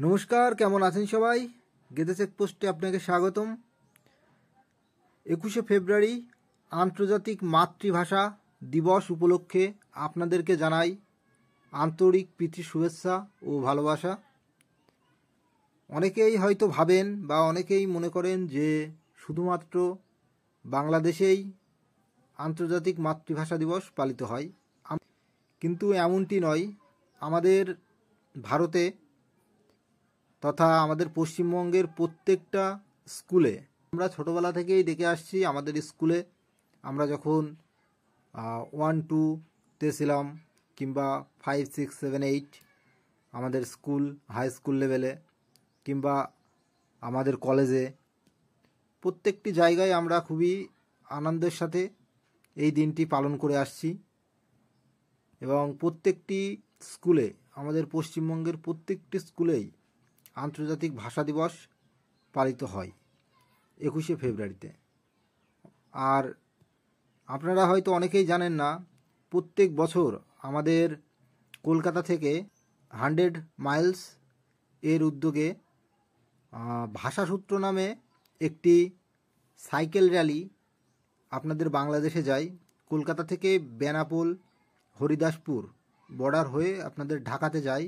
নমস্কার, কেমন আছেন সবাই? গেদে চেকপোস্টে আপনাকে স্বাগতম। 21শে ফেব্রুয়ারি আন্তর্জাতিক মাতৃভাষা দিবস উপলক্ষে আপনাদেরকে জানাই আন্তরিক প্রীতি, শুভেচ্ছা ও ভালোবাসা। অনেকেই হয়তো ভাবেন বা অনেকেই মনে করেন যে শুধুমাত্র বাংলাদেশেই আন্তর্জাতিক মাতৃভাষা দিবস পালিত হয়, কিন্তু এমনটি নয়। আমাদের ভারতে তথা আমাদের পশ্চিমবঙ্গের প্রত্যেকটা স্কুলে আমরা ছোটোবেলা থেকেই দেখে আসছি। আমাদের স্কুলে আমরা যখন 1-2তে ছিলাম কিংবা 5, 6, 7, 8 আমাদের স্কুল, হাই স্কুল লেভেলে কিংবা আমাদের কলেজে, প্রত্যেকটি জায়গায় আমরা খুবই আনন্দের সাথে এই দিনটি পালন করে আসছি। এবং প্রত্যেকটি স্কুলে, আমাদের পশ্চিমবঙ্গের প্রত্যেকটি স্কুলেই আন্তর্জাতিক ভাষা দিবস পালিত হয় 21শে ফেব্রুয়ারিতে। আর আপনারা হয়তো অনেকেই জানেন না, প্রত্যেক বছর আমাদের কলকাতা থেকে 100 মাইলস এর উদ্যোগে ভাষাসূত্র নামে একটি সাইকেল র্যালি আপনাদের বাংলাদেশে যায়। কলকাতা থেকে বেনাপোল, হরিদাসপুর বর্ডার হয়ে আপনাদের ঢাকাতে যায়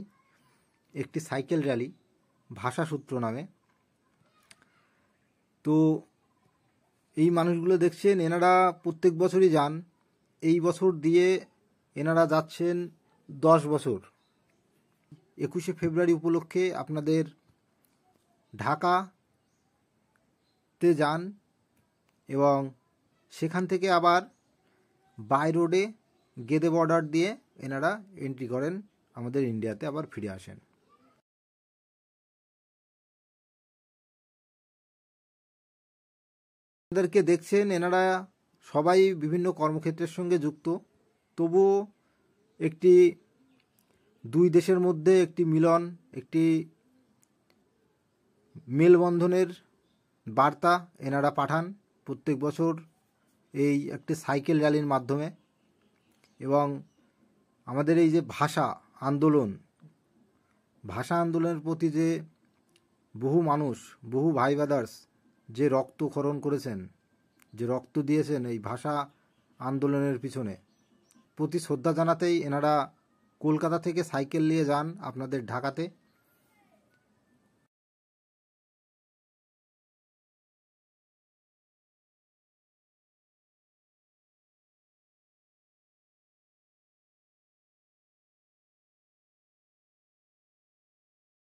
একটি সাইকেল র্যালি ভাষাসূত্র নামে। তো এই মানুষগুলো দেখছেন, এনারা প্রত্যেক বছরই যান। এই বছর দিয়ে এনারা যাচ্ছেন 10 বছর। 21শে ফেব্রুয়ারি উপলক্ষে আপনাদের ঢাকাতে যান এবং সেখান থেকে আবার বাই রোডে গেদে বর্ডার দিয়ে এনারা এন্ট্রি করেন, আমাদের ইন্ডিয়াতে আবার ফিরে আসেন। এনাদেরকে দেখছেন, এনারা সবাই বিভিন্ন কর্মক্ষেত্রের সঙ্গে যুক্ত, তবুও একটি দুই দেশের মধ্যে একটি মিলন, একটি মেলবন্ধনের বার্তা এনারা পাঠান প্রত্যেক বছর এই একটি সাইকেল র্যালির মাধ্যমে। এবং আমাদের এই যে ভাষা আন্দোলনের প্রতি যে বহু মানুষ, বহু ভাই ব্রাদার্স যে রক্তক্ষরণ করেছেন, যে রক্ত দিয়েছেন এই ভাষা আন্দোলনের পিছনে, প্রতি শ্রদ্ধা জানাতেই এনারা কলকাতা থেকে সাইকেল নিয়ে যান আপনাদের ঢাকাতে